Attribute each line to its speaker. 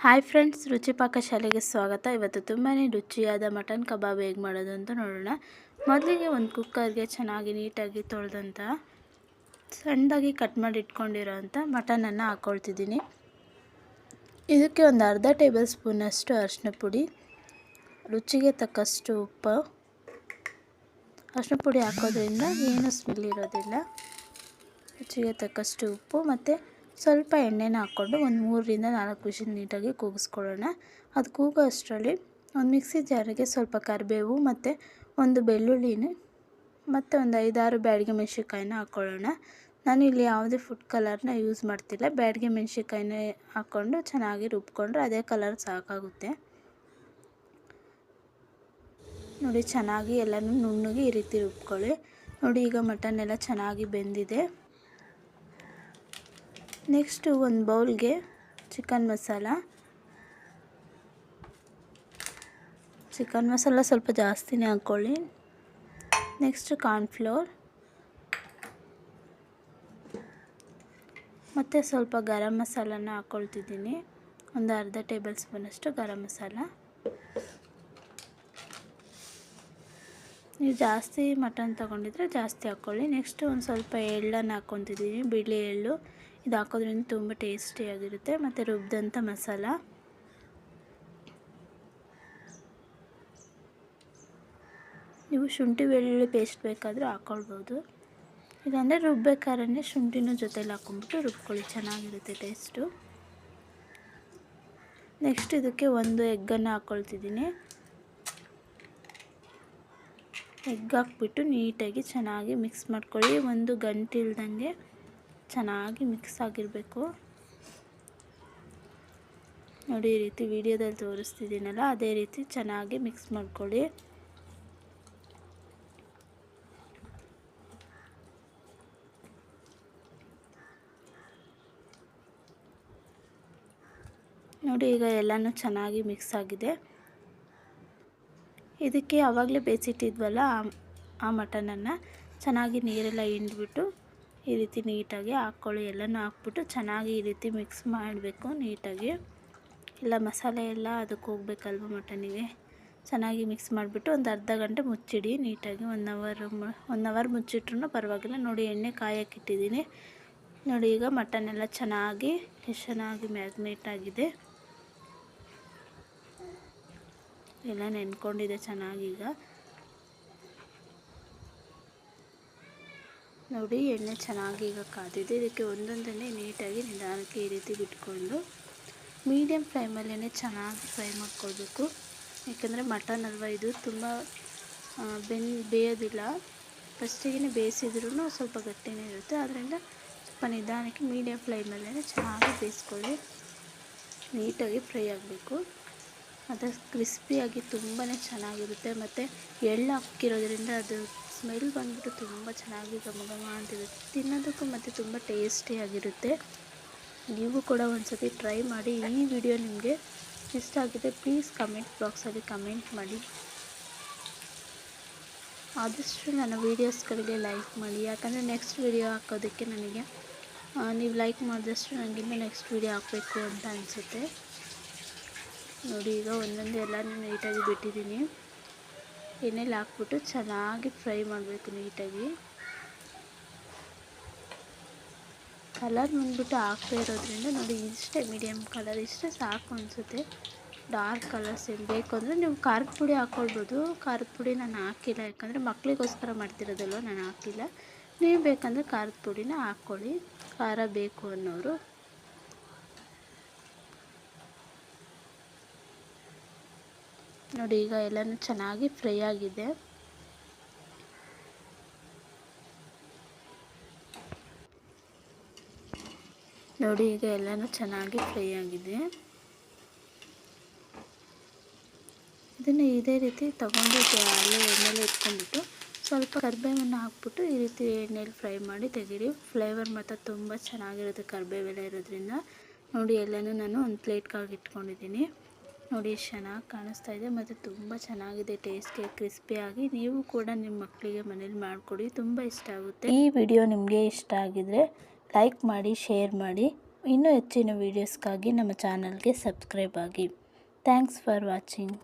Speaker 1: Hi friends, ರುಚಿ ಪಾಕಶಾಲೆಗೆ ಸ್ವಾಗತ. ಇವತ್ತು ತುಂಬಾ ರುಚಿಯಾದ ಮಟನ್ ಕಬಾಬ್ ಹೇಗೆ ಮಾಡೋದು ಅಂತ ನೋಡೋಣ. ಮೊದಲಿಗೆ ಒಂದು ಕುಕ್ಕರ್ಗೆ ಚೆನ್ನಾಗಿ ನೀಟಾಗಿ ತೊಳೆದಂಥ ಸಣ್ಣದಾಗಿ ಕಟ್ ಮಾಡಿ ಇಟ್ಕೊಂಡಿರೋಂಥ ಮಟನನ್ನು ಹಾಕ್ಕೊಳ್ತಿದ್ದೀನಿ. ಇದಕ್ಕೆ ಒಂದು ಅರ್ಧ ಟೇಬಲ್ ಸ್ಪೂನಷ್ಟು ಅರಿಶಿನ ಪುಡಿ, ರುಚಿಗೆ ತಕ್ಕಷ್ಟು ಉಪ್ಪು. ಅರಿಶಿನ ಪುಡಿ ಹಾಕೋದ್ರಿಂದ ಏನು ಸ್ಮೆಲ್ ಇರೋದಿಲ್ಲ. ರುಚಿಗೆ ತಕ್ಕಷ್ಟು ಉಪ್ಪು ಮತ್ತು ಸ್ವಲ್ಪ ಎಣ್ಣೆನ ಹಾಕ್ಕೊಂಡು ಒಂದು 3ರಿಂದ 4 ವಿಷಲ್ ನೀಟಾಗಿ ಕೂಗಿಸ್ಕೊಳ್ಳೋಣ. ಅದು ಕೂಗೋ ಅಷ್ಟರಲ್ಲಿ ಒಂದು ಮಿಕ್ಸಿ ಜಾರಿಗೆ ಸ್ವಲ್ಪ ಕರಿಬೇವು ಮತ್ತು ಒಂದು ಬೆಳ್ಳುಳ್ಳಿನ ಮತ್ತು ಒಂದು 5-6 ಬ್ಯಾಡಗಿ ಮೆಣಸಿನ್ಕಾಯಿನ ಹಾಕ್ಕೊಳ್ಳೋಣ. ನಾನು ಇಲ್ಲಿ ಯಾವುದೇ ಫುಡ್ ಕಲರ್ನ ಯೂಸ್ ಮಾಡ್ತಿಲ್ಲ. ಬ್ಯಾಡಗಿ ಮೆಣಸಿನ್ಕಾಯಿನ ಹಾಕ್ಕೊಂಡು ಚೆನ್ನಾಗಿ ರುಬ್ಕೊಂಡ್ರೆ ಅದೇ ಕಲರ್ ಸಾಕಾಗುತ್ತೆ. ನೋಡಿ, ಚೆನ್ನಾಗಿ ಎಲ್ಲನೂ ನುಣ್ಣಗೆ ಈ ರೀತಿ ರುಬ್ಕೊಳ್ಳಿ. ನೋಡಿ, ಈಗ ಮಟನ್ ಎಲ್ಲ ಚೆನ್ನಾಗಿ ಬೆಂದಿದೆ. ನೆಕ್ಸ್ಟು ಒಂದು ಬೌಲ್ಗೆ ಚಿಕನ್ ಮಸಾಲ ಸ್ವಲ್ಪ ಜಾಸ್ತಿನೇ ಹಾಕ್ಕೊಳ್ಳಿ. ನೆಕ್ಸ್ಟು ಕಾರ್ನ್ಫ್ಲೋರ್ ಮತ್ತು ಸ್ವಲ್ಪ ಗರಂ ಮಸಾಲನ ಹಾಕ್ಕೊಳ್ತಿದ್ದೀನಿ. ಒಂದು ಅರ್ಧ ಟೇಬಲ್ ಸ್ಪೂನಷ್ಟು ಗರಂ ಮಸಾಲ. ನೀವು ಜಾಸ್ತಿ ಮಟನ್ ತೊಗೊಂಡಿದ್ರೆ ಜಾಸ್ತಿ ಹಾಕ್ಕೊಳ್ಳಿ. ನೆಕ್ಸ್ಟು ಒಂದು ಸ್ವಲ್ಪ ಎಳ್ಳನ್ನು ಹಾಕ್ಕೊತಿದ್ದೀನಿ, ಬಿಳಿ ಎಳ್ಳು. ಇದು ಹಾಕೋದ್ರಿಂದ ತುಂಬ ಟೇಸ್ಟಿಯಾಗಿರುತ್ತೆ. ಮತ್ತು ರುಬ್ಬಿದಂಥ ಮಸಾಲ. ನೀವು ಶುಂಠಿ ಬೆಳ್ಳುಳ್ಳಿ ಪೇಸ್ಟ್ ಬೇಕಾದರೂ ಹಾಕ್ಕೊಳ್ಬೋದು. ಇಲ್ಲಾಂದರೆ ರುಬ್ಬೇಕಾದ್ರೆ ಶುಂಠಿನೂ ಜೊತೆಲಿ ಹಾಕ್ಕೊಂಬಿಟ್ಟು ರುಬ್ಕೊಳ್ಳಿ, ಚೆನ್ನಾಗಿರುತ್ತೆ ಟೇಸ್ಟು. ನೆಕ್ಸ್ಟ್ ಇದಕ್ಕೆ ಒಂದು ಎಗ್ಗನ್ನು ಹಾಕ್ಕೊಳ್ತಿದ್ದೀನಿ. ಎಗ್ ಹಾಕ್ಬಿಟ್ಟು ನೀಟಾಗಿ ಚೆನ್ನಾಗಿ ಮಿಕ್ಸ್ ಮಾಡ್ಕೊಳ್ಳಿ. ಒಂದು ಗಂಟಿಲ್ದಂಗೆ ಚೆನ್ನಾಗಿ ಮಿಕ್ಸ್ ಆಗಿರಬೇಕು. ನೋಡಿ, ಈ ರೀತಿ ವಿಡಿಯೋದಲ್ಲಿ ತೋರಿಸ್ತಿದ್ದೀನಲ್ಲ, ಅದೇ ರೀತಿ ಚೆನ್ನಾಗಿ ಮಿಕ್ಸ್ ಮಾಡ್ಕೊಳ್ಳಿ. ನೋಡಿ, ಈಗ ಎಲ್ಲನೂ ಚೆನ್ನಾಗಿ ಮಿಕ್ಸ್ ಆಗಿದೆ. ಇದಕ್ಕೆ ಆವಾಗಲೇ ಬೇಯಿಸಿಟ್ಟಿದ್ವಲ್ಲ ಆ ಮಟನನ್ನು ಚೆನ್ನಾಗಿ ನೀರೆಲ್ಲ ಹಿಂಡ್ಬಿಟ್ಟು ಈ ರೀತಿ ನೀಟಾಗಿ ಹಾಕ್ಕೊಳ್ಳಿ. ಎಲ್ಲನೂ ಹಾಕ್ಬಿಟ್ಟು ಚೆನ್ನಾಗಿ ಈ ರೀತಿ ಮಿಕ್ಸ್ ಮಾಡಬೇಕು. ನೀಟಾಗಿ ಎಲ್ಲ ಮಸಾಲೆ ಎಲ್ಲ ಅದಕ್ಕೆ ಹೋಗ್ಬೇಕಲ್ವ ಮಟನಿಗೆ. ಚೆನ್ನಾಗಿ ಮಿಕ್ಸ್ ಮಾಡಿಬಿಟ್ಟು ಒಂದು ಅರ್ಧ ಗಂಟೆ ಮುಚ್ಚಿಡಿ ನೀಟಾಗಿ. 1 ಅವರ್ ಮುಚ್ಚಿಟ್ರೂ ಪರವಾಗಿಲ್ಲ. ನೋಡಿ, ಎಣ್ಣೆ ಕಾಯಕ್ಕಿಟ್ಟಿದ್ದೀನಿ. ನೋಡಿ, ಈಗ ಮಟನ್ ಎಲ್ಲ ಚೆನ್ನಾಗಿ ಮ್ಯಾಗ್ನೇಟ್ ಆಗಿದೆ. ಎಲ್ಲ ನೆನ್ಕೊಂಡಿದೆ ಚೆನ್ನಾಗಿ. ಈಗ ನೋಡಿ, ಎಣ್ಣೆ ಚೆನ್ನಾಗಿ ಈಗ ಕಾದಿದೆ. ಇದಕ್ಕೆ ಒಂದೊಂದನ್ನೇ ನೀಟಾಗಿ ನಿಧಾನಕ್ಕೆ ಈ ರೀತಿ ಬಿಟ್ಕೊಂಡು ಮೀಡಿಯಮ್ ಫ್ಲೇಮಲ್ಲೇ ಚೆನ್ನಾಗಿ ಫ್ರೈ ಮಾಡ್ಕೊಳ್ಬೇಕು. ಯಾಕೆಂದರೆ ಮಟನ್ ಅಲ್ವಾ, ಇದು ತುಂಬ ಬೇಯೋದಿಲ್ಲ. ಫಸ್ಟಿಗೆ ಬೇಯಿಸಿದ್ರೂ ಸ್ವಲ್ಪ ಗಟ್ಟಿನೇ ಇರುತ್ತೆ. ಆದ್ದರಿಂದ ಸ್ವಲ್ಪ ನಿಧಾನಕ್ಕೆ ಮೀಡಿಯಮ್ ಫ್ಲೇಮಲ್ಲೇ ಚೆನ್ನಾಗಿ ಬೇಯಿಸ್ಕೊಳ್ಳಿ. ನೀಟಾಗಿ ಫ್ರೈ ಆಗಬೇಕು. ಮತ್ತು ಕ್ರಿಸ್ಪಿಯಾಗಿ ತುಂಬಾ ಚೆನ್ನಾಗಿರುತ್ತೆ. ಮತ್ತು ಎಳ್ಳು ಹಾಕಿರೋದ್ರಿಂದ ಅದು ಸ್ಮೆಲ್ ಬಂದ್ಬಿಟ್ಟು ತುಂಬ ಚೆನ್ನಾಗಿ ಘಮ ಅಂತಿರುತ್ತೆ ತಿನ್ನೋದಕ್ಕೂ. ಮತ್ತು ತುಂಬ ಟೇಸ್ಟಿಯಾಗಿರುತ್ತೆ. ನೀವು ಕೂಡ ಒಂದ್ಸತಿ ಟ್ರೈ ಮಾಡಿ. ಈ ವಿಡಿಯೋ ನಿಮಗೆ ಇಷ್ಟ ಆಗಿದೆ ಪ್ಲೀಸ್ ಕಮೆಂಟ್ ಬಾಕ್ಸಲ್ಲಿ ಕಮೆಂಟ್ ಮಾಡಿ. ಆದಷ್ಟು ನನ್ನ ವೀಡಿಯೋಸ್ಗಳಿಗೆ ಲೈಕ್ ಮಾಡಿ. ಯಾಕಂದರೆ ನೆಕ್ಸ್ಟ್ ವಿಡಿಯೋ ಹಾಕೋದಕ್ಕೆ ನನಗೆ ನೀವು ಲೈಕ್ ಮಾಡಿದಷ್ಟು ನನಗಿಂತ ನೆಕ್ಸ್ಟ್ ವಿಡಿಯೋ ಹಾಕಬೇಕು ಅಂತ ಅನಿಸುತ್ತೆ. ನೋಡಿ, ಈಗ ಒಂದೊಂದು ಎಲ್ಲನೂ ನೀಟಾಗಿ ಬಿಟ್ಟಿದ್ದೀನಿ. ಎಣ್ಣೆಲಿ ಹಾಕ್ಬಿಟ್ಟು ಚೆನ್ನಾಗಿ ಫ್ರೈ ಮಾಡಬೇಕು ನೀಟಾಗಿ. ಕಲರ್ ಬಂದ್ಬಿಟ್ಟು ಹಾಕ್ತಾ ಇರೋದ್ರಿಂದ ನೋಡಿ, ಇಷ್ಟೇ ಮೀಡಿಯಮ್ ಕಲರ್ ಇಷ್ಟೇ ಸಾಕು ಅನಿಸುತ್ತೆ. ಡಾರ್ಕ್ ಕಲರ್ಸ್ ಏನು ಬೇಕು ಅಂದರೆ ನೀವು ಖಾರದ ಪುಡಿ ಹಾಕ್ಕೊಳ್ಬೋದು. ಖಾರದ ಪುಡಿ ನಾನು ಹಾಕಿಲ್ಲ, ಯಾಕಂದರೆ ಮಕ್ಕಳಿಗೋಸ್ಕರ ಮಾಡ್ತಿರೋದಲ್ವ, ನಾನು ಹಾಕಿಲ್ಲ. ನೀವು ಬೇಕಂದರೆ ಖಾರದ ಪುಡಿನ ಹಾಕ್ಕೊಳ್ಳಿ, ಖಾರ ಬೇಕು ಅನ್ನೋರು. ನೋಡಿ, ಈಗ ಎಲ್ಲನೂ ಚೆನ್ನಾಗಿ ಫ್ರೈ ಆಗಿದೆ. ನೋಡಿ, ಈಗ ಎಲ್ಲನೂ ಚೆನ್ನಾಗಿ ಫ್ರೈ ಆಗಿದೆ. ಇದನ್ನು ಇದೇ ರೀತಿ ತೊಗೊಂಡು ಎಣ್ಣೆಲಿ ಇಟ್ಕೊಂಡ್ಬಿಟ್ಟು ಸ್ವಲ್ಪ ಕರಿಬೇವನ್ನು ಹಾಕ್ಬಿಟ್ಟು ಈ ರೀತಿ ಎಣ್ಣೆಲಿ ಫ್ರೈ ಮಾಡಿ ತೆಗೀರಿ. ಫ್ಲೇವರ್ ಮಾತ್ರ ತುಂಬ ಚೆನ್ನಾಗಿರುತ್ತೆ ಕರಿಬೇವೆಲ್ಲ ಇರೋದ್ರಿಂದ. ನೋಡಿ, ಎಲ್ಲನೂ ನಾನು ಒಂದು ಪ್ಲೇಟ್ಗಾಗಿ ಇಟ್ಕೊಂಡಿದ್ದೀನಿ. ನೋಡಿ, ಎಷ್ಟು ಚೆನ್ನಾಗಿ ಕಾಣಿಸ್ತಾ ಇದೆ ಮತ್ತು ತುಂಬ ಚೆನ್ನಾಗಿದೆ ಟೇಸ್ಟ್ಗೆ, ಕ್ರಿಸ್ಪಿಯಾಗಿ. ನೀವು ಕೂಡ ನಿಮ್ಮ ಮಕ್ಕಳಿಗೆ ಮನೇಲಿ ಮಾಡಿಕೊಡಿ, ತುಂಬ ಇಷ್ಟ ಆಗುತ್ತೆ. ಈ ವಿಡಿಯೋ ನಿಮಗೆ ಇಷ್ಟ ಆಗಿದರೆ ಲೈಕ್ ಮಾಡಿ, ಶೇರ್ ಮಾಡಿ. ಇನ್ನೂ ಹೆಚ್ಚಿನ ವೀಡಿಯೋಸ್ಗಾಗಿ ನಮ್ಮ ಚಾನಲ್ಗೆ ಸಬ್ಸ್ಕ್ರೈಬ್ ಆಗಿ. Thanks for watching.